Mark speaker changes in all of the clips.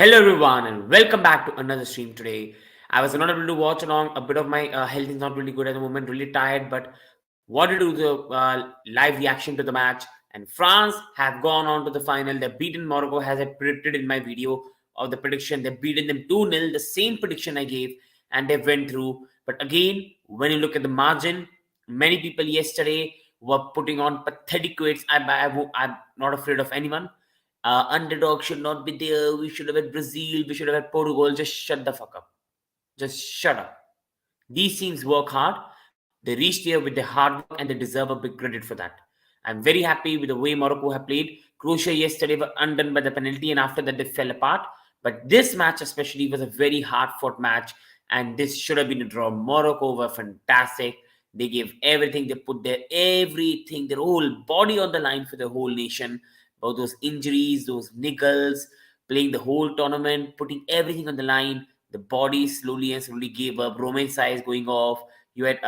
Speaker 1: Hello everyone and welcome back to another stream today. I was not able to watch along. A bit of my health is not really good at the moment, really tired, but wanted to do the live reaction to the match. And France have gone on to the final. They've beaten Morocco, as I predicted in my video of the prediction. They've beaten them 2-0, the same prediction I gave, and they went through. But again, when you look at the margin, many people yesterday were putting on pathetic weights. I'm not afraid of anyone. Underdog should not be there. We should have had Brazil. We should have had Portugal. Just shut the fuck up. Just shut up. These teams work hard. They reach there with their hard work and they deserve a big credit for that. I'm very happy with the way Morocco have played. Croatia yesterday were undone by the penalty and after that they fell apart. But this match especially was a very hard fought match and this should have been a draw. Morocco were fantastic. They gave everything. They put their everything, their whole body on the line for the whole nation. About those injuries, those niggles, playing the whole tournament, putting everything on the line. The body slowly and slowly gave up. Roman size going off. You had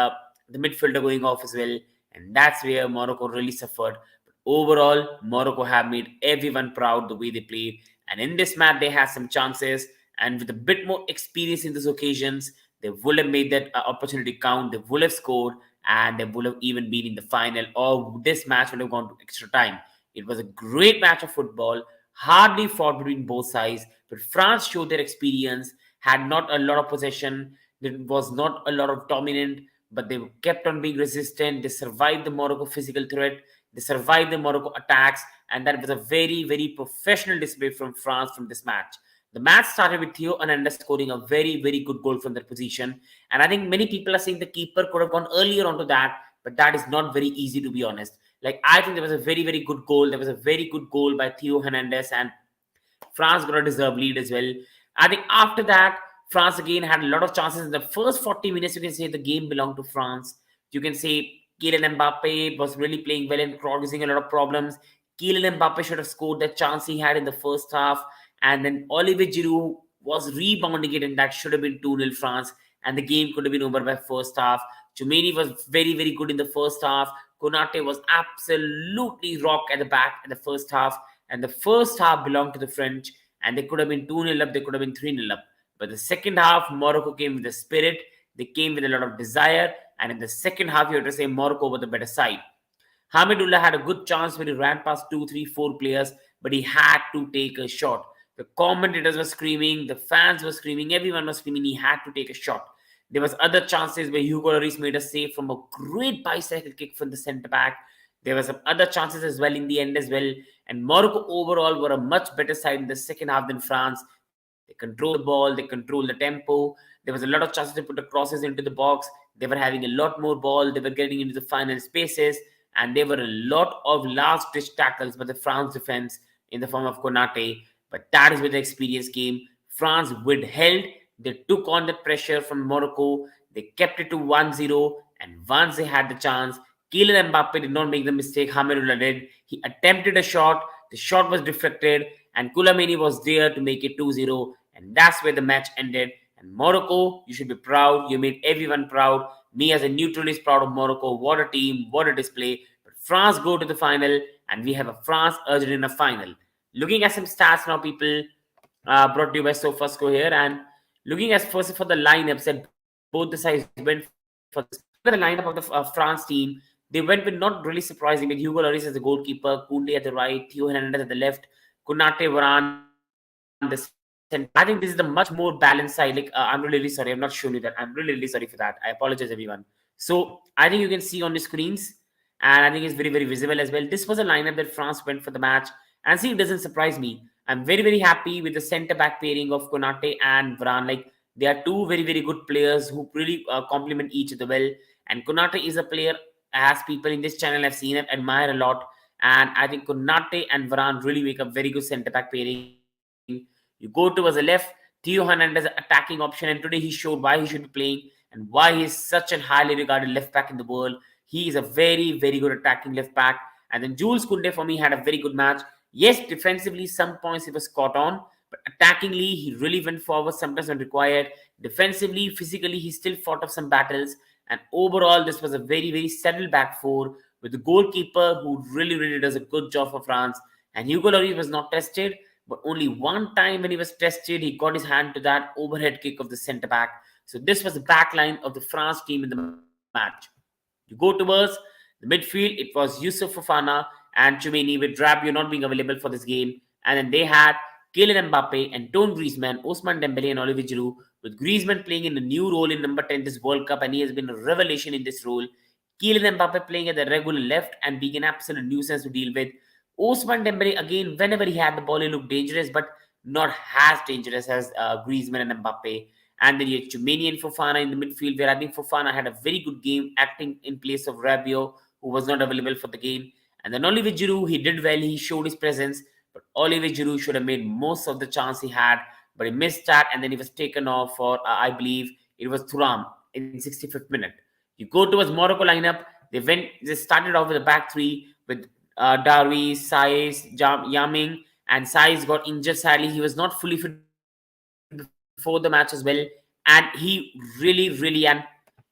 Speaker 1: the midfielder going off as well, and that's where Morocco really suffered. But overall, Morocco have made everyone proud the way they played. And in this match, they had some chances, and with a bit more experience in these occasions, they would have made that opportunity count. They would have scored, and they would have even been in the final. Or this match would have gone to extra time. It was a great match of football, hardly fought between both sides, but France showed their experience, had not a lot of possession, there was not a lot of dominant, but they kept on being resistant. They survived the Morocco physical threat, they survived the Morocco attacks, and that was a very, very professional display from France from this match. The match started with Theo Hernandez scoring a very, very good goal from that position. And I think many people are saying the keeper could have gone earlier onto that, but that is not very easy to be honest. Like, I think there was a very, very good goal. There was a very good goal by Theo Hernandez, and France got a deserved lead as well. I think after that, France again had a lot of chances in the first 40 minutes. You can say the game belonged to France. You can say Kylian Mbappe was really playing well and causing a lot of problems. Kylian Mbappe should have scored that chance he had in the first half, and then Olivier Giroud was rebounding it, and that should have been 2-0 France, and the game could have been over by first half. Chouameni was very, very good in the first half. Konate was absolutely rock at the back in the first half, and the first half belonged to the French, and they could have been 2-0 up, they could have been 3-0 up. But the second half, Morocco came with the spirit, they came with a lot of desire, and in the second half, you have to say Morocco were the better side. Hamidullah had a good chance when he ran past 2, 3, 4 players, but he had to take a shot. The commentators were screaming, the fans were screaming, everyone was screaming, he had to take a shot. There was other chances where Hugo Lloris made a save from a great bicycle kick from the centre back. There were some other chances as well in the end as well. And Morocco overall were a much better side in the second half than France. They controlled the ball, they controlled the tempo. There was a lot of chances to put the crosses into the box. They were having a lot more ball. They were getting into the final spaces. And there were a lot of last-ditch tackles by the France defense in the form of Konate. But that is where the experience came. France withheld. They took on the pressure from Morocco. They kept it to 1-0. And once they had the chance, Kylian Mbappe did not make the mistake Hamidullah did. He attempted a shot. The shot was deflected. And Koulibaly was there to make it 2-0. And that's where the match ended. And Morocco, you should be proud. You made everyone proud. Me as a neutral is proud of Morocco. What a team. What a display. But France go to the final. And we have a France-Argentina final. Looking at some stats now, people, brought to you by SofaScore here. And looking at first for the lineups that both the sides went for this. The lineup of the France team, they went with not really surprising, with Hugo Lloris as the goalkeeper, Koundé at the right, Theo Hernandez at the left, Konate, Varane, the center. I think this is the much more balanced side. Like, I'm really sorry. I'm not showing you that. I'm really sorry for that. I apologize, everyone. So I think you can see on the screens, and I think it's very, very visible as well. This was a lineup that France went for the match, and see, it doesn't surprise me. I'm very, very happy with the centre back pairing of Konate and Varane. Like, they are two very, very good players who really complement each other well. And Konate is a player, as people in this channel have seen and admire a lot. And I think Konate and Varane really make a very good centre back pairing. You go towards the left, Theo Hernandez attacking option, and today he showed why he should be playing and why he is such a highly regarded left back in the world. He is a very, very good attacking left back. And then Jules Koundé for me had a very good match. Yes, defensively, some points he was caught on, but attackingly, he really went forward sometimes when required. Defensively, physically, he still fought off some battles. And overall, this was a very, very settled back four with the goalkeeper who really, really does a good job for France. And Hugo Lloris was not tested, but only one time when he was tested, he got his hand to that overhead kick of the centre back. So this was the back line of the France team in the match. You go towards the midfield, it was Yusuf Fofana and Chouameni with Rabiot not being available for this game. And then they had Kylian Mbappe, Antoine Griezmann, Ousmane Dembele and Olivier Giroud, with Griezmann playing in a new role in number 10 this World Cup, and he has been a revelation in this role. Kylian Mbappe playing at the regular left and being an absolute nuisance to deal with. Ousmane Dembele, again, whenever he had the ball, he looked dangerous, but not as dangerous as Griezmann and Mbappe. And then you had Chouameni and Fofana in the midfield, where I think Fofana had a very good game, acting in place of Rabiot, who was not available for the game. And then Olivier Giroud, he did well, he showed his presence, but Olivier Giroud should have made most of the chance he had, but he missed that, and then he was taken off for, I believe, it was Thuram in 65th minute. You go towards Morocco lineup, they started off with a back three with Darwi, Saiz, Yaming, and Saiz got injured sadly. He was not fully fit before the match as well, and he really, and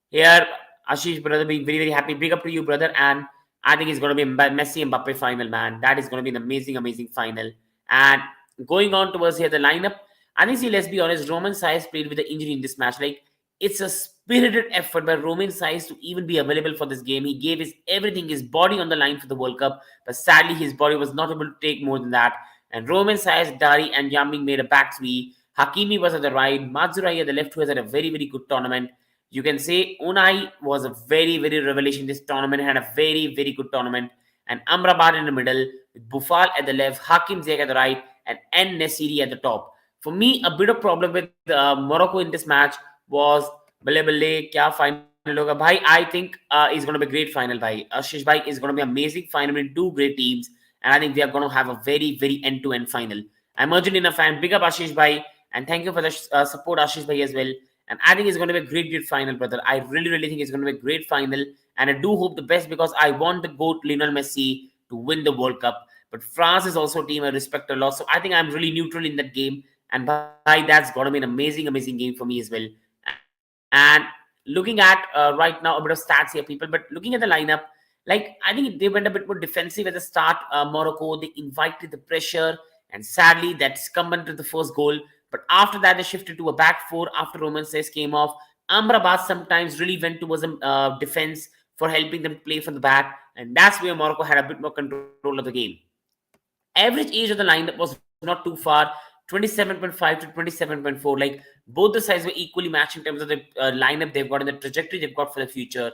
Speaker 1: here Ashish brother being very, very happy. Big up to you, brother, and I think it's going to be Messi and Mbappe final, man. That is going to be an amazing, amazing final. And going on towards here the lineup, I think, see, let's be honest, Roman Saiz played with the injury in this match. Like, it's a spirited effort by Roman Saiz to even be available for this game. He gave his everything, his body on the line for the World Cup, but sadly his body was not able to take more than that. And Roman Saiz, Dari, and Yaming made a back three. Hakimi was at the right, Mazzurai at the left, who has had a very, very good tournament. You can say Unai was a very, very revelation this tournament, had a very, very good tournament. And Amrabat in the middle, with Bufal at the left, Hakim Ziyech at the right, and N Nesiri at the top. For me, a bit of problem with Morocco in this match was बल्ले बल्ले क्या final होगा भाई. I think is going to be a great final भाई. Ashish bhai is going to be amazing final in two great teams, and I think we are going to have a very, very end-to-end final. I'm Argentina fan. Big up Ashish bhai, and thank you for the support, Ashish bhai, as well. And I think it's going to be a great, great final, brother. I really, really think it's going to be a great final, and I do hope the best because I want the GOAT Lionel Messi to win the World Cup. But France is also a team I respect a lot, so I think I'm really neutral in that game. And bhai, that's going to be an amazing, amazing game for me as well. And looking at right now, a bit of stats here, people, but looking at the lineup, like, I think they went a bit more defensive at the start. Morocco, they invited the pressure, and sadly, that succumbed to the first goal. But after that, they shifted to a back four after Roman Says came off. Amrabat sometimes really went towards a defense for helping them play from the back, and that's where Morocco had a bit more control of the game. Average age of the lineup was not too far, 27.5 to 27.4. Like, both the sides were equally matched in terms of the lineup they've got and the trajectory they've got for the future.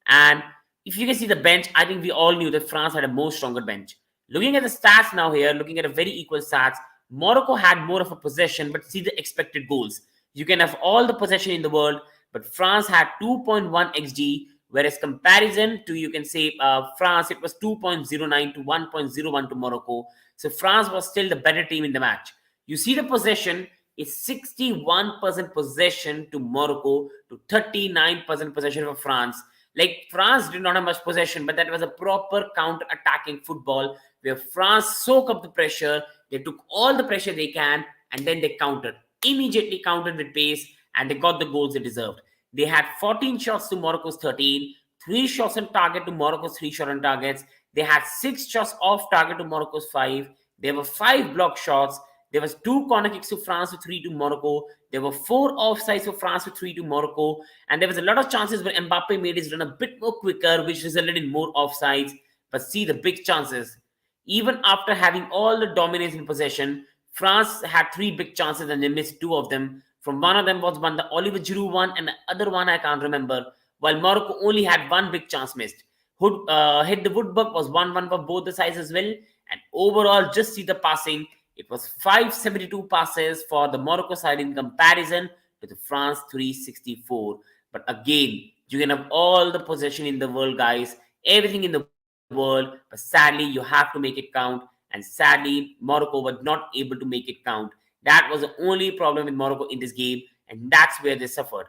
Speaker 1: And if you can see the bench, I think we all knew that France had a more stronger bench. Looking at the stats now here, looking at a very equal stats, Morocco had more of a possession, but see the expected goals. You can have all the possession in the world, but France had 2.1 xg, whereas comparison to, you can say, France, it was 2.09 to 1.01 to Morocco. So France was still the better team in the match. You see the possession is 61% possession to Morocco to 39% possession for France. Like, France did not have much possession, but that was a proper counter-attacking football where France soaked up the pressure. They took all the pressure they can, and then they countered. Immediately countered with pace, and they got the goals they deserved. They had 14 shots to Morocco's 13, 3 shots on target to Morocco's 3 shot on targets. They had 6 shots off target to Morocco's 5. There were 5 block shots. There was 2 corner kicks to France to 3 to Morocco. There were 4 offsides for France to 3 to Morocco. And there was a lot of chances where Mbappe made his run a bit more quicker, which resulted in more offsides. But see the big chances. Even after having all the dominance in possession, France had 3 big chances and they missed 2 of them. From one of them was one, the Olivier Giroud one, and the other one I can't remember. While Morocco only had 1 big chance missed. Hit the woodwork was 1-1 for both the sides as well. And overall, just see the passing. It was 572 passes for the Morocco side in comparison to the France 364. But again, you can have all the possession in the world, guys. Everything in the world. But sadly, you have to make it count. And sadly, Morocco was not able to make it count. That was the only problem with Morocco in this game. And that's where they suffered.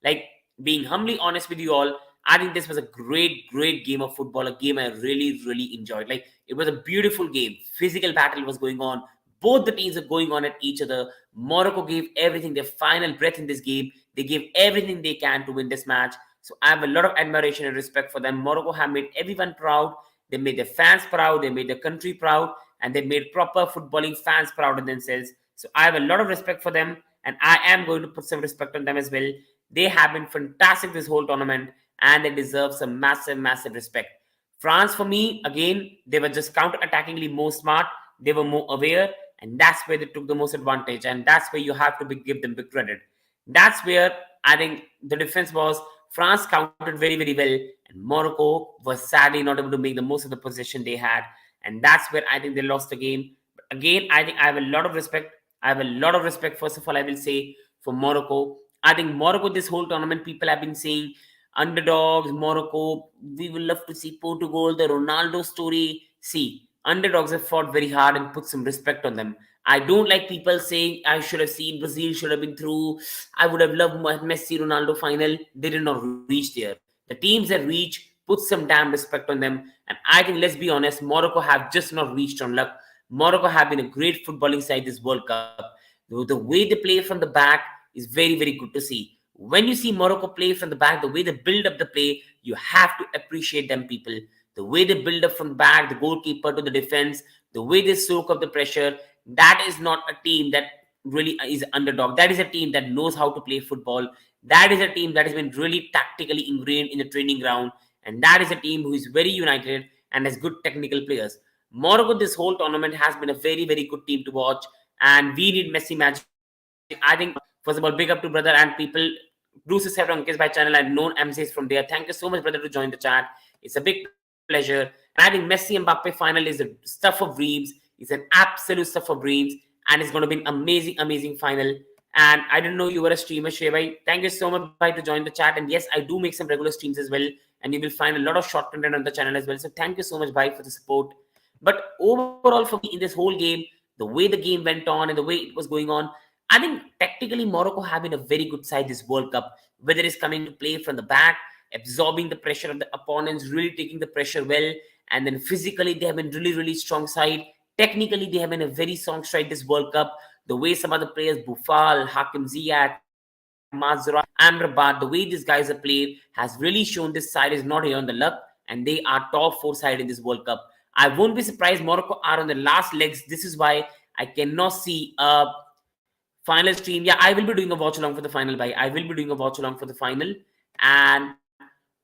Speaker 1: Like, being humbly honest with you all, I think this was a great, great game of football, a game I really, really enjoyed. Like, it was a beautiful game. Physical battle was going on. Both the teams are going on at each other. Morocco gave everything, their final breath in this game. They gave everything they can to win this match. So I have a lot of admiration and respect for them. Morocco have made everyone proud. They made their fans proud. They made their country proud. and they made proper footballing fans proud of themselves. So I have a lot of respect for them, and I am going to put some respect on them as well. They have been fantastic this whole tournament, and they deserve some massive, massive respect. France, for me, again, they were just counter-attackingly more smart. They were more aware, and that's where they took the most advantage. And that's where you have to give them big credit. That's where I think the difference was France countered very, very well, and Morocco was sadly not able to make the most of the possession they had. And that's where I think they lost the game. But again, I think I have a lot of respect. I have a lot of respect, first of all, I will say, for Morocco. I think Morocco, this whole tournament, people have been saying underdogs, Morocco. We will love to see Portugal, the Ronaldo story. See, underdogs have fought very hard and put some respect on them. I don't like people saying I should have seen Brazil should have been through. I would have loved Messi Ronaldo final. They did not reach there. The teams that reach put some damn respect on them. And I think, let's be honest, Morocco have just not reached on luck. Morocco have been a great footballing side this World Cup. The way they play from the back is very, very good to see. When you see Morocco play from the back, the way they build up the play, you have to appreciate them, people. The way they build up from the back, the goalkeeper to the defense, the way they soak up the pressure, that is not a team that really is underdog. That is a team that knows how to play football. That is a team that has been really tactically ingrained in the training ground. And that is a team who is very united and has good technical players. Morocco, this whole tournament has been a very, very good team to watch. And we need Messi magic. I think, first of all, big up to brother and people. Do subscribe on Kiss by channel. I've known MCs from there. Thank you so much, brother, to join the chat. It's a big pleasure. And I think Messi and Mbappe final is a stuff of dreams. It's an absolute stuff of dreams. And it's going to be an amazing, amazing final. And I didn't know you were a streamer, Shreya. Thank you so much, bye, to join the chat. And yes, I do make some regular streams as well. And you will find a lot of short content on the channel as well. So thank you so much, bye, for the support. But overall, for me, in this whole game, the way the game went on and the way it was going on, I think tactically Morocco have been a very good side this World Cup. Whether it's coming to play from the back, absorbing the pressure of the opponents, really taking the pressure well, and then physically they have been really, really strong side. Technically, they have been a very strong side this World Cup. The way some other players, Boufal, Hakim Ziyech, Mazraoui, Amrabat, the way these guys have played has really shown this side is not here on the luck, and they are top 4 side in this World Cup. I won't be surprised Morocco are on the last legs. This is why I cannot see a final stream. Yeah, I will be doing a watch along for the final. By I will be doing a watch along for the final. And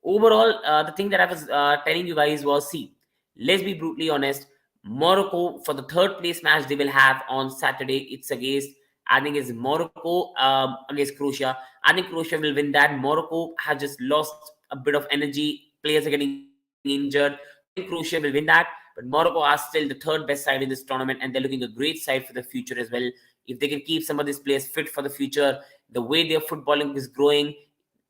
Speaker 1: overall, the thing that I was telling you guys was, see, let's be brutally honest. Morocco, for the third place match they will have on Saturday, it's against, I think it's Morocco against Croatia. I think Croatia will win that. Morocco has just lost a bit of energy. Players are getting injured. So I think Croatia will win that. But Morocco are still the third best side in this tournament, and they're looking a great side for the future as well. If they can keep some of these players fit for the future, the way their footballing is growing,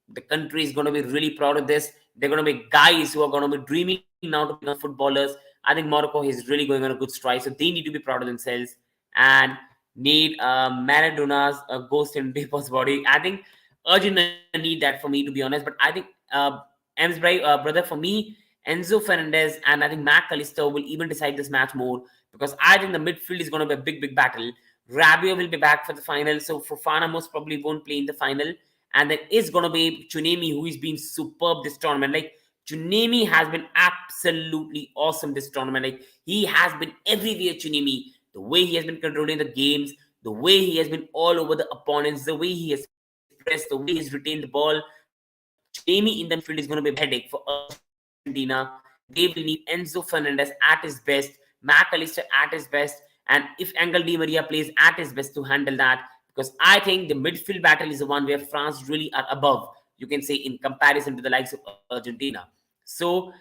Speaker 1: the country is going to be really proud of this. They're going to be guys who are going to be dreaming now to become footballers. I think Morocco is really going on a good stride, so they need to be proud of themselves and need Maradona's ghost in Depo's body. I think Argentina need that, for me, to be honest. But I think M's brother, for me, Enzo Fernandez and I think Mac Callister will even decide this match more, because I think the midfield is going to be a big, big battle. Rabiot will be back for the final, so Fofana most probably won't play in the final. And then it's going to be Chunemi, who is being superb this tournament. Like, Chunemi has been absolutely awesome this tournament. Like, he has been everywhere, Chunemi. The way he has been controlling the games, the way he has been all over the opponents, the way he has pressed, the way he's retained the ball. Chunemi in the midfield is going to be a headache for Argentina. They will need Enzo Fernandez at his best, Mac Allister at his best, and if Angel Di Maria plays at his best to handle that. Because I think the midfield battle is the one where France really are above, you can say, in comparison to the likes of Argentina. So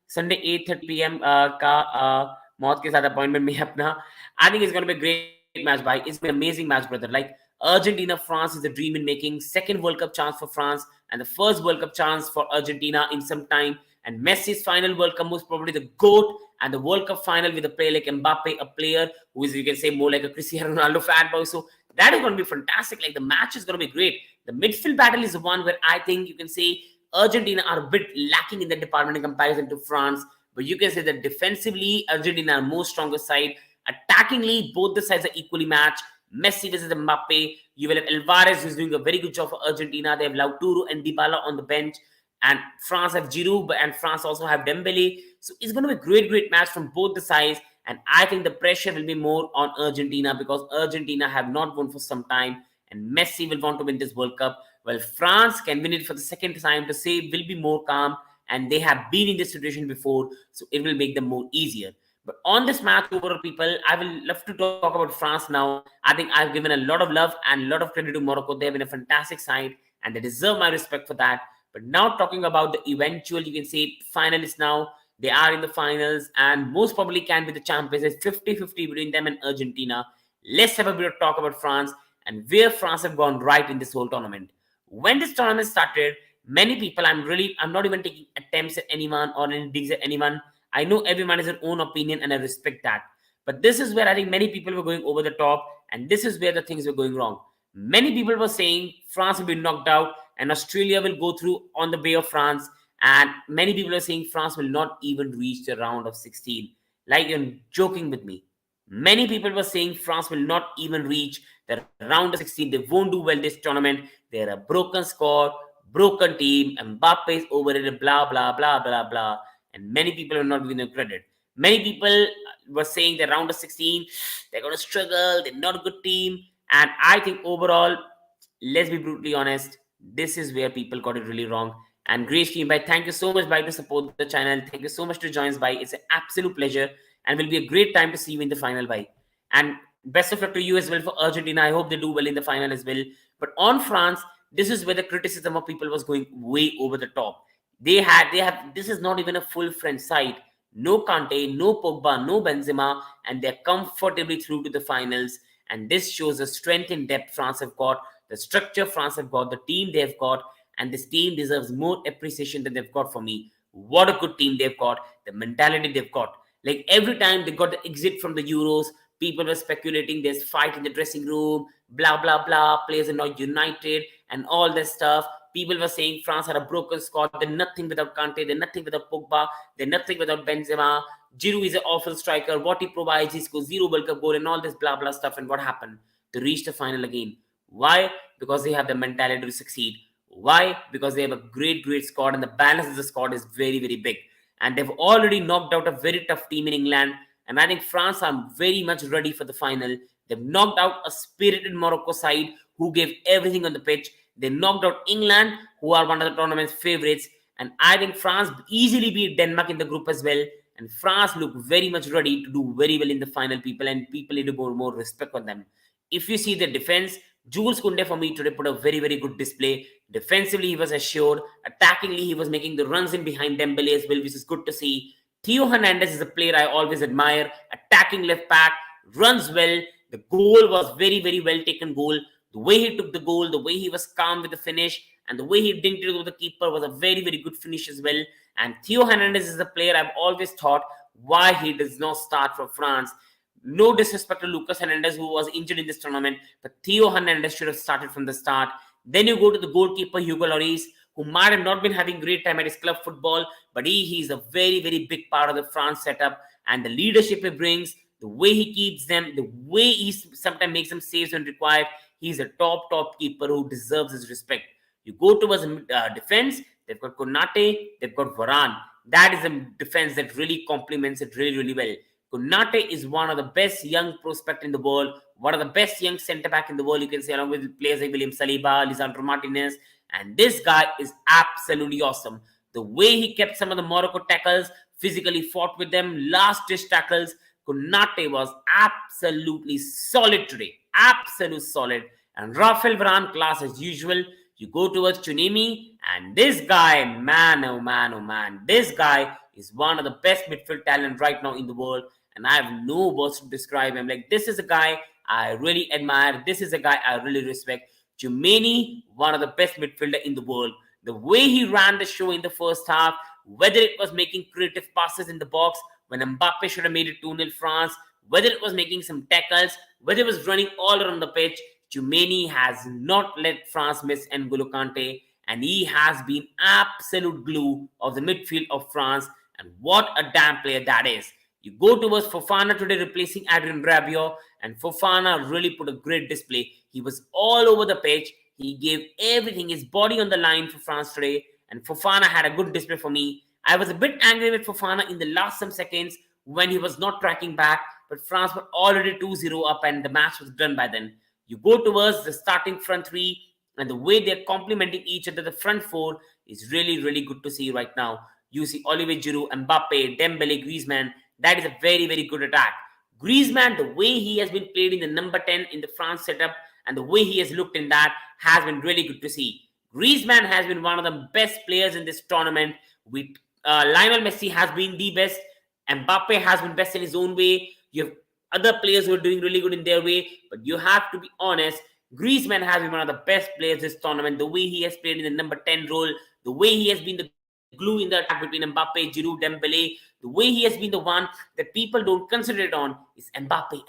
Speaker 1: Sunday 8:30 p.m. का मौत के साथ appointment में अपना, I think it's going to be a great match, bhai. It's going to be an amazing match, brother. Like, Argentina France is a dream in making. Second World Cup chance for France, and the first World Cup chance for Argentina in some time. And Messi's final World Cup, most probably the GOAT, and the World Cup final with a player like Mbappe, a player who is, you can say, more like a Cristiano Ronaldo fanboy. So that is going to be fantastic. Like, the match is going to be great. The midfield battle is the one where I think you can say Argentina are a bit lacking in that department in comparison to France. But you can say that defensively, Argentina are more stronger side. Attackingly, both the sides are equally matched. Messi versus Mbappe. You will have Alvarez, who's doing a very good job for Argentina. They have Lautaro and Dybala on the bench. And France have Giroud, and France also have Dembele. So it's going to be a great, great match from both the sides. And I think the pressure will be more on Argentina because Argentina have not won for some time, and Messi will want to win this World Cup. Well, France can win it for the second time to say will be more calm, and they have been in this situation before, so it will make them more easier. But on this match overall, people, I will love to talk about France now. I think I've given a lot of love and a lot of credit to Morocco. They have been a fantastic side, and they deserve my respect for that. But now talking about the eventual, you can say, finalists now, they are in the finals and most probably can be the champions. It's 50-50 between them and Argentina. Let's have a bit of talk about France and where France have gone right in this whole tournament. When this tournament started, many people, I'm not even taking attempts at anyone or any digs at anyone. I know everyone has their own opinion and I respect that. But this is where I think many people were going over the top, and this is where the things were going wrong. Many people were saying France will be knocked out and Australia will go through on the way of France. And many people are saying France will not even reach the round of 16. Like you're joking with me. Many people were saying France will not even reach the round of 16. They won't do well this tournament. They're a broken squad, broken team. Mbappe is overrated, blah, blah, blah, blah, blah. And many people are not giving them credit. Many people were saying the round of 16, they're going to struggle. They're not a good team. And I think overall, let's be brutally honest, this is where people got it really wrong. And Grace team, bye. Thank you so much, bye, to support the channel. Thank you so much to join us, bye. It's an absolute pleasure and will be a great time to see you in the final, bye. And best of luck to you as well for Argentina. I hope they do well in the final as well. But on France, this is where the criticism of people was going way over the top. This is not even a full French side. No Kante, no Pogba, no Benzema, and they're comfortably through to the finals. And this shows the strength and depth France have got, the structure France have got, the team they've got, and this team deserves more appreciation than they've got for me. What a good team they've got, the mentality they've got. Like every time they got the exit from the Euros, people were speculating there's fight in the dressing room, blah, blah, blah, players are not united, and all this stuff. People were saying France had a broken squad. They're nothing without Kante. They're nothing without Pogba. They're nothing without Benzema. Giroud is an awful striker. What he provides, he scores 0 World Cup goal and all this blah, blah stuff. And what happened? They reached the final again. Why? Because they have the mentality to succeed. Why? Because they have a great, great squad and the balance of the squad is very, very big. And they've already knocked out a very tough team in England. And I think France are very much ready for the final. They've knocked out a spirited Morocco side who gave everything on the pitch. They knocked out England, who are one of the tournament's favorites. And I think France easily beat Denmark in the group as well. And France look very much ready to do very well in the final, people. And people need to put more respect on them. If you see the defense, Jules Koundé for me today put a very, very good display. Defensively, he was assured. Attackingly, he was making the runs in behind Dembele as well, which is good to see. Theo Hernandez is a player I always admire. Attacking left back, runs well. The goal was very, very well taken goal. The way he took the goal, the way he was calm with the finish, and the way he dinked it over the keeper was a very, very good finish as well. And Theo Hernandez is a player I've always thought why he does not start for France. No disrespect to Lucas Hernandez, who was injured in this tournament, but Theo Hernandez should have started from the start. Then you go to the goalkeeper, Hugo Lloris, who might have not been having great time at his club football, but he's a very, very big part of the France setup. And the leadership he brings, the way he keeps them, the way he sometimes makes them saves when required, he's a top keeper who deserves his respect. You go towards defense, they've got Konate, they've got Varane. That is a defense that really complements it really, really well. Konate is one of the best young prospects in the world, one of the best young centre-back in the world, you can say, along with players like William Saliba, Lisandro Martinez. And this guy is absolutely awesome. The way he kept some of the Morocco tackles, physically fought with them, last-ditch tackles. Konate was absolutely solid today. Absolute solid. And Rafael Varane class as usual. You go towards Chunimi, and this guy, man, oh man, oh man. This guy is one of the best midfield talent right now in the world. And I have no words to describe him. Like, this is a guy I really admire. This is a guy I really respect. Chouameni, one of the best midfielder in the world. The way he ran the show in the first half, whether it was making creative passes in the box when Mbappe should have made it 2-0 France, whether it was making some tackles, whether it was running all around the pitch, Chouameni has not let France miss N'Golo Kante, and he has been absolute glue of the midfield of France. And what a damn player that is. You go towards Fofana today replacing Adrien Rabiot, and Fofana really put a great display. He was all over the pitch. He gave everything, his body on the line for France today, and Fofana had a good display for me. I was a bit angry with Fofana in the last some seconds when he was not tracking back, but France were already 2-0 up and the match was done by then. You go towards the starting front three, and the way they're complementing each other, the front four, is really, really good to see right now. You see Olivier Giroud, Mbappe, Dembele, Griezmann. That is a very, very good attack. Griezmann, the way he has been played in the number 10 in the France setup and the way he has looked in that has been really good to see. Griezmann has been one of the best players in this tournament. With Lionel Messi has been the best. Mbappe has been best in his own way. You have other players who are doing really good in their way, but you have to be honest. Griezmann has been one of the best players this tournament. The way he has played in the number 10 role, the way he has been the glue in the attack between Mbappe, Giroud, Dembele, the way he has been the one that people don't consider it on is Mbappe.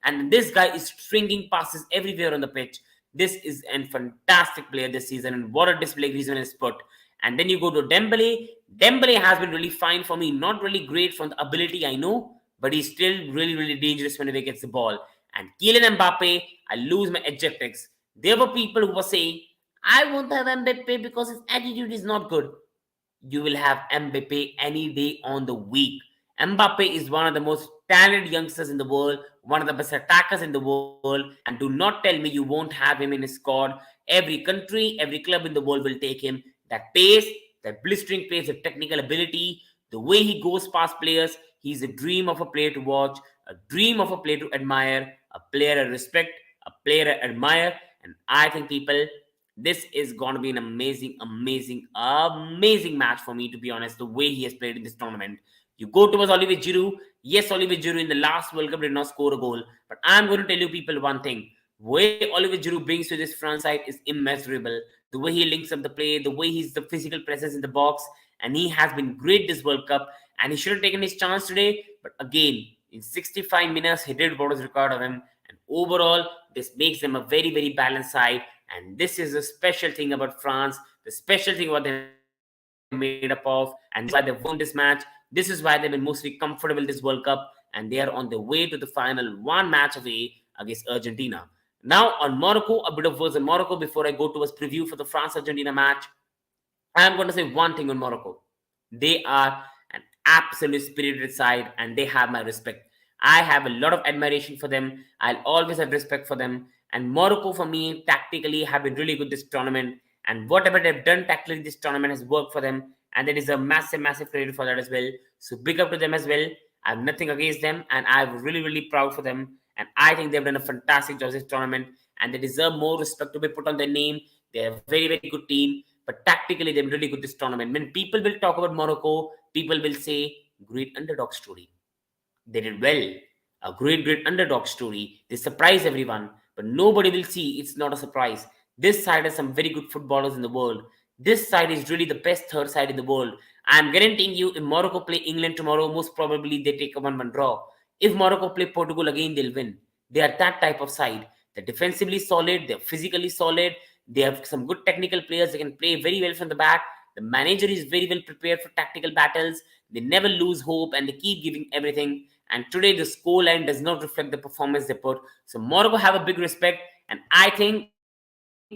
Speaker 1: And this guy is stringing passes everywhere on the pitch. This is a fantastic player this season, and what a display Griezmann has put. And then you go to Dembele. Dembele has been really fine for me. Not really great from the ability, I know, but he's still really, really dangerous whenever he gets the ball. And Kylian Mbappe, I lose my adjectives. There were people who were saying, I won't have Mbappe because his attitude is not good. You will have Mbappe any day on the week. Mbappe is one of the most talented youngsters in the world, one of the best attackers in the world, and do not tell me you won't have him in his squad. Every country, every club in the world will take him. That pace, that blistering pace, the technical ability, the way he goes past players, he's a dream of a player to watch, a dream of a player to admire, a player I respect, a player I admire, and I think people, this is going to be an amazing match for me, to be honest, the way he has played in this tournament. You go towards Olivier Giroud. Yes, Olivier Giroud in the last World Cup did not score a goal, but I'm going to tell you people one thing. The way Olivier Giroud brings to this front side is immeasurable. The way he links up the play, the way he's the physical presence in the box, and he has been great this World Cup, and he should have taken his chance today, but again, in 65 minutes, he did what was required of him, and overall, this makes them a very, very balanced side. And this is a special thing about France, the special thing what they're made up of, and this is why they've won this match. This is why they've been mostly comfortable this World Cup, and they are on their way to the final, one match away against Argentina. Now on Morocco, a bit of words on Morocco before I go towards preview for the France-Argentina match. I am going to say one thing on Morocco. They are an absolute spirited side and they have my respect. I have a lot of admiration for them. I'll always have respect for them. And Morocco, for me, tactically have been really good this tournament. And whatever they've done tactically this tournament has worked for them. And there is a massive credit for that as well. So big up to them as well. I have nothing against them. And I'm really, really proud for them. And I think they've done a fantastic job this tournament. And they deserve more respect to be put on their name. They're a very, very good team. But tactically, they're really good this tournament. When people will talk about Morocco, people will say, great underdog story. They did well. A great underdog story. They surprised everyone. But nobody will see it's not a surprise. This side has some very good footballers in the world. This side is really the best third side in the world. I'm guaranteeing you, if Morocco play England tomorrow, most probably they take a 1-1 draw. If Morocco play Portugal again, they'll win. They are that type of side. They're defensively solid. They're physically solid. They have some good technical players. They can play very well from the back. The manager is very well prepared for tactical battles. They never lose hope and they keep giving everything. And today the scoreline does not reflect the performance they put. So Morocco have a big respect. And I think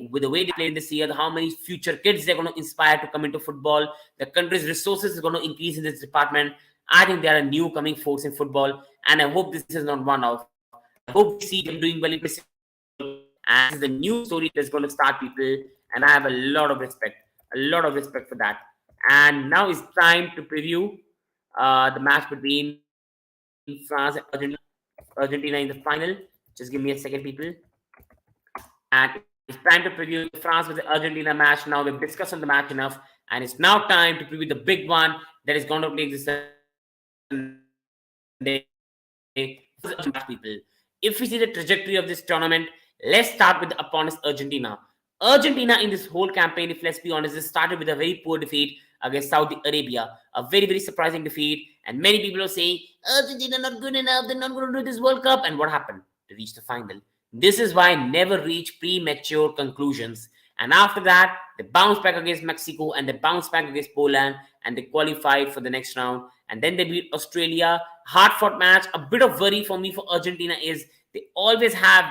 Speaker 1: with the way they played this year, how many future kids they're going to inspire to come into football, the country's resources is going to increase in this department. I think they are a new coming force in football. And I hope this is not one off. I hope we see them doing well in every single World Cup. And this is the new story that's going to start people. And I have a lot of respect for that. And now it's time to preview the match between France and Argentina in the final. Just give me a second, people. And it's time to preview the France with the Argentina match. Now we've discussed on the match enough, and it's now time to preview the big one that is going to take this Sunday. If we see the trajectory of this tournament, let's start with the opponents Argentina. Argentina in this whole campaign, if let's be honest, it started with a very poor defeat against Saudi Arabia, a very surprising defeat. And many people are saying Argentina not good enough, they're not going to do this World Cup. And what happened? They reached the final. This is why I never reach premature conclusions. And after that, they bounced back against Mexico and they bounced back against Poland and they qualified for the next round. And then they beat Australia. Hard fought match. A bit of worry for me for Argentina is they always have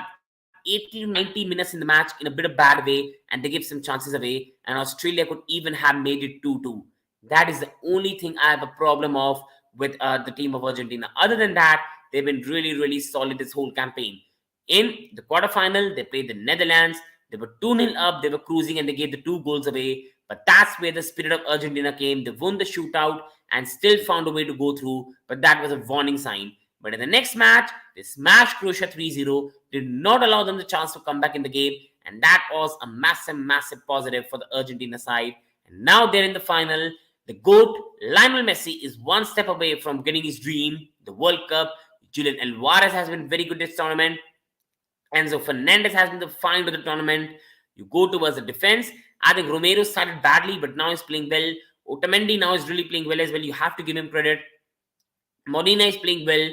Speaker 1: 80 to 90 minutes in the match in a bit of bad way and they give some chances away. And Australia could even have made it 2-2. That is the only thing I have a problem of with with the team of Argentina. Other than that, they've been really, really solid this whole campaign. In the quarterfinal, they played the Netherlands. They were 2-0 up, they were cruising, and they gave the 2 goals away. But that's where the spirit of Argentina came. They won the shootout and still found a way to go through, but that was a warning sign. But in the next match, they smashed Croatia 3-0, did not allow them the chance to come back in the game, and that was a massive, massive positive for the Argentina side. And now they're in the final. The GOAT, Lionel Messi, is one step away from getting his dream, the World Cup. Julian Alvarez has been very good this tournament. Enzo Fernandez has been the find of the tournament. You go towards the defense. I think Romero started badly, but now he's playing well. Otamendi now is really playing well as well. You have to give him credit. Molina is playing well.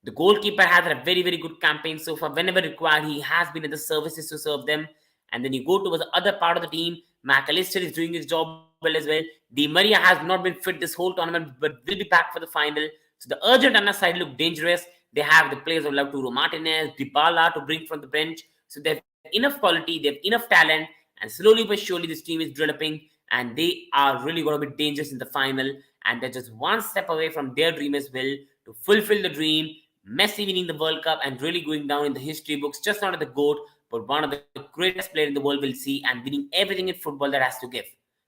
Speaker 1: The goalkeeper has had a very, very good campaign so far. Whenever required, he has been at the services to serve them. And then you go towards the other part of the team. McAllister is doing his job well as well. Di Maria has not been fit this whole tournament, but will be back for the final. So the Argentina side look dangerous. They have the players of Lautaro Martinez, Dybala to bring from the bench. So they have enough quality, they have enough talent, and slowly but surely this team is developing, and they are really going to be dangerous in the final. And they're just one step away from their dream as well to fulfill the dream. Messi winning the World Cup and really going down in the history books, just not as the GOAT, but one of the greatest players in the world will see, and winning everything in football that has to give.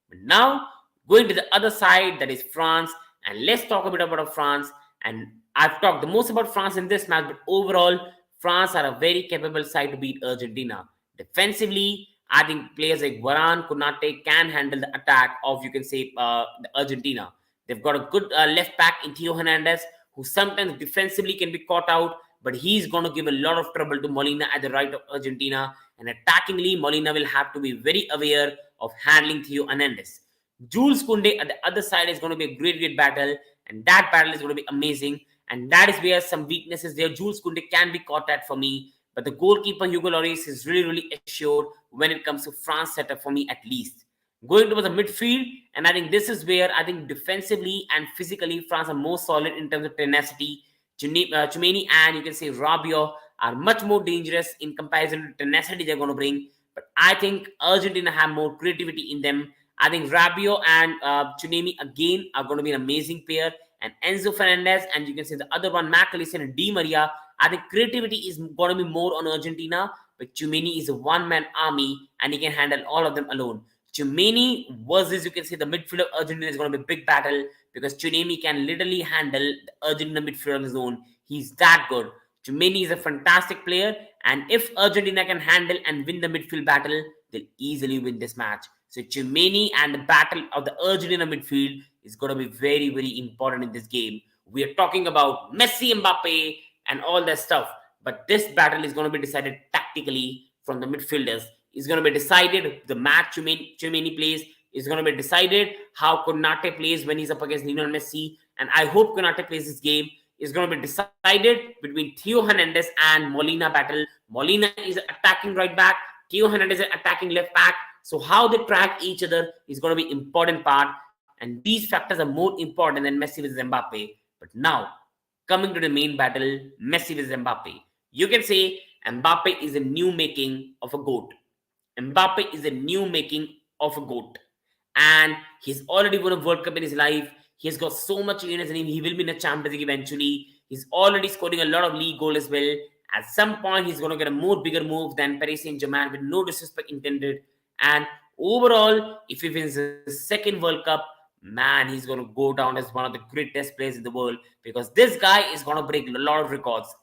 Speaker 1: But now, going to the other side, that is France, and let's talk a bit about France. And I've talked the most about France in this match, but overall, France are a very capable side to beat Argentina. Defensively, I think players like Varane, Konate can handle the attack of, you can say, the Argentina. They've got a good left back in Theo Hernandez, who sometimes defensively can be caught out, but he's going to give a lot of trouble to Molina at the right of Argentina. And attackingly, Molina will have to be very aware of handling Theo Hernandez. Jules Koundé at the other side is going to be a great, great battle, and that battle is going to be amazing. And that is where some weaknesses there. Jules Koundé can be caught at for me, but the goalkeeper Hugo Lloris is really, really assured when it comes to France setup for me at least. Going towards the midfield, and I think this is where I think defensively and physically France are more solid in terms of tenacity. Chouameni and you can say Rabiot are much more dangerous in comparison to the tenacity they're going to bring. But I think Argentina have more creativity in them. I think Rabiot and Chouameni again are going to be an amazing pair. And Enzo Fernandez and you can say the other one, McAllister and Di Maria, I think creativity is going to be more on Argentina. But Chouameni is a one-man army and he can handle all of them alone. Chouameni versus, you can say, the midfield of Argentina is going to be a big battle because Chouameni can literally handle the Argentina midfield on his own. He's that good. Chouameni is a fantastic player, and if Argentina can handle and win the midfield battle, they'll easily win this match. So Chouameni and the battle of the Argentina midfield is going to be very, very important in this game. We are talking about Messi, Mbappe, and all that stuff, but this battle is going to be decided tactically from the midfielders. Is going to be decided the match Chouameni plays. Is going to be decided how Konate plays when he's up against Lionel Messi. And I hope Konate plays this game. Is going to be decided between Theo Hernandez and Molina battle. Molina is attacking right back. Theo Hernandez is attacking left back. So how they track each other is going to be important part. And these factors are more important than Messi versus Mbappe. But now, coming to the main battle, Messi versus Mbappe. You can say Mbappe is a new making of a GOAT. Mbappe is a new making of a GOAT. And he's already won a World Cup in his life. He has got so much in his name. He will be in a Champions League eventually. He's already scoring a lot of league goals as well. At some point, he's going to get a more bigger move than Paris Saint-Germain with no disrespect intended. And overall, if he wins the second World Cup, man, he's going to go down as one of the greatest players in the world because this guy is going to break a lot of records.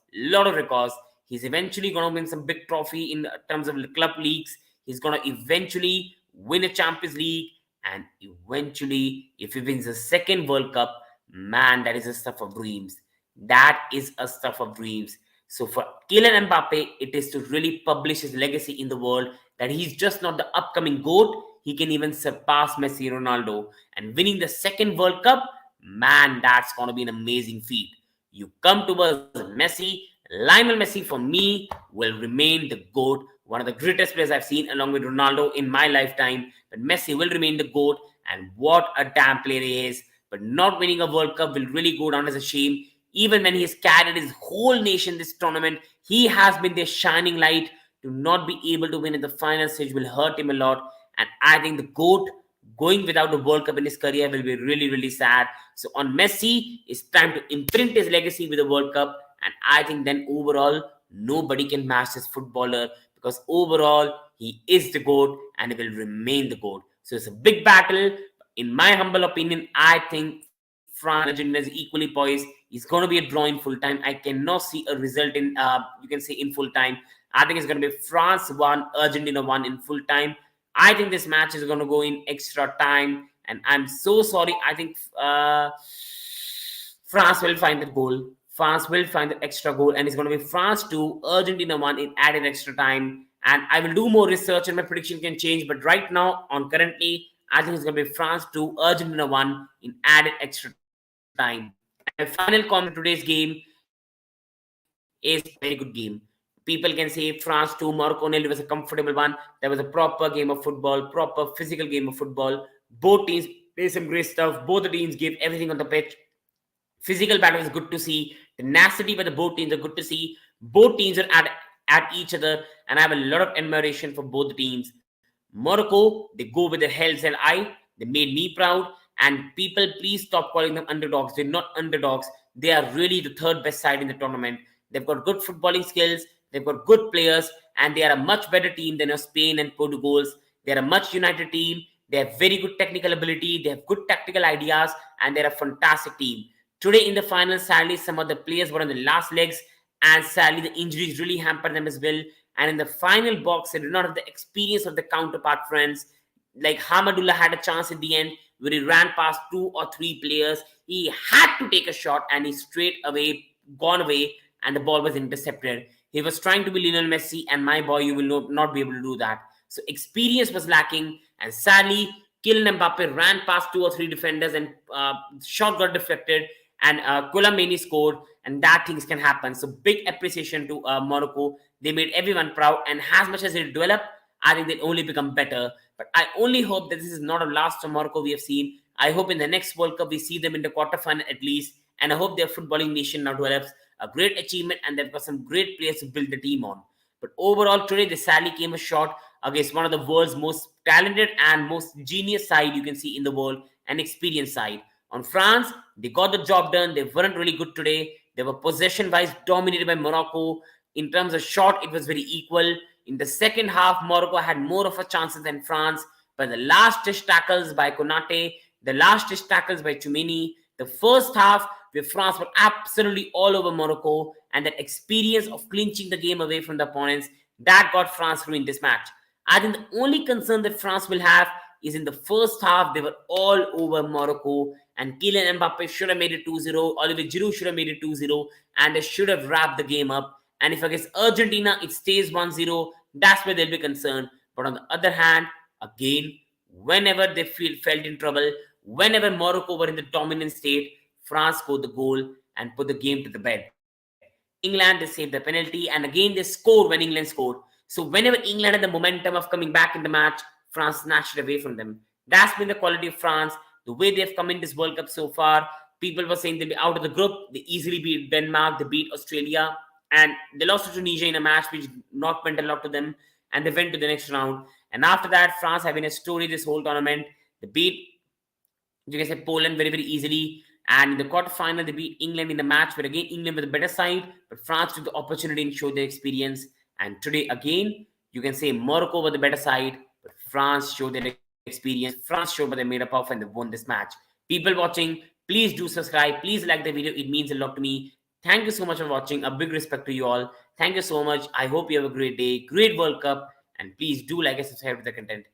Speaker 1: He's eventually going to win some big trophy in terms of club leagues. He's going to eventually win a Champions League. And eventually, if he wins the second World Cup, man, that is a stuff of dreams. That is a stuff of dreams. So for Kylian Mbappe, it is to really publish his legacy in the world that he's just not the upcoming GOAT. He can even surpass Messi and Ronaldo. And winning the second World Cup, man, that's going to be an amazing feat. You come towards Messi. Lionel Messi, for me, will remain the GOAT. One of the greatest players I've seen along with Ronaldo in my lifetime. But Messi will remain the GOAT. And what a damn player he is. But not winning a World Cup will really go down as a shame. Even when he has carried his whole nation this tournament, he has been their shining light. To not be able to win at the final stage will hurt him a lot. And I think the GOAT going without a World Cup in his career will be really, really sad. So on Messi, it's time to imprint his legacy with the World Cup. And I think then overall, nobody can match this footballer because overall, he is the GOAT and he will remain the GOAT. So it's a big battle. In my humble opinion, I think France and Argentina is equally poised. It's going to be a draw in full time. I cannot see a result in, you can say, in full time. I think it's going to be France 1, Argentina 1 in full time. I think this match is going to go in extra time, and I'm so sorry. I think France will find the goal. France will find the extra goal, and it's going to be France 2, Argentina 1 in added extra time. And I will do more research, and my prediction can change. But right now, on currently, I think it's going to be France 2, Argentina 1 in added extra time. And my final comment on today's game is very good game. People can say France 2, Morocco nil was a comfortable one. There was a proper game of football, proper physical game of football. Both teams play some great stuff. Both the teams gave everything on the pitch. Physical battle is good to see. Tenacity by the both teams are good to see. Both teams are at each other, and I have a lot of admiration for both the teams. Morocco, they go with their heads and eye. They made me proud. And people, please stop calling them underdogs. They're not underdogs. They are really the third best side in the tournament. They've got good footballing skills. They've got good players, and they are a much better team than Spain and Portugal. They're a much united team. They have very good technical ability. They have good tactical ideas, and they're a fantastic team. Today in the final, sadly, some of the players were on the last legs, and sadly, the injuries really hampered them as well. And in the final box, they did not have the experience of the counterpart friends. Like Hamadullah had a chance at the end where he ran past 2 or 3 players. He had to take a shot, and he straight away gone away, and the ball was intercepted. He was trying to be Lionel Messi, and my boy, you will not be able to do that. So experience was lacking, and sadly, Kylian Mbappe ran past 2 or 3 defenders, and shot got deflected, and Kolo scored, and that things can happen. So big appreciation to Morocco. They made everyone proud, and as much as they develop, I think they'll only become better. But I only hope that this is not a last of Morocco we have seen. I hope in the next World Cup we see them in the quarterfinal at least, and I hope their footballing nation now develops a great achievement, and they've got some great players to build the team on. But overall, today they sadly came a short against one of the world's most talented and most genius side you can see in the world, and experienced side. On France, they got the job done. They weren't really good today. They were possession-wise dominated by Morocco. In terms of shot, it was very equal. In the second half, Morocco had more of a chances than France, but the last dish tackles by Konate, the last dish tackles by Chumini, the first half where France were absolutely all over Morocco, and that experience of clinching the game away from the opponents, that got France through in this match. I think the only concern that France will have is in the first half, they were all over Morocco, and Kylian Mbappe should have made it 2-0, Olivier Giroud should have made it 2-0, and they should have wrapped the game up. And if against Argentina, it stays 1-0, that's where they'll be concerned. But on the other hand, again, whenever they felt in trouble, whenever Morocco were in the dominant state, France scored the goal and put the game to the bed. England, they saved the penalty, and again they scored when England scored. So whenever England had the momentum of coming back in the match, France snatched it away from them. That's been the quality of France, the way they've come in this World Cup so far. People were saying they'll be out of the group. They easily beat Denmark, they beat Australia, and they lost to Tunisia in a match which not meant a lot to them, and they went to the next round. And after that, France have been a story this whole tournament. They beat, you can say, Poland very, very easily. And in the quarterfinal, they beat England in the match where again England was the better side, but France took the opportunity and showed their experience. And today again, you can say Morocco were the better side, but France showed their experience. France showed what they made up of, and they won this match. People watching, please do subscribe. Please like the video. It means a lot to me. Thank you so much for watching. A big respect to you all. Thank you so much. I hope you have a great day, great World Cup, and please do like and subscribe to the content.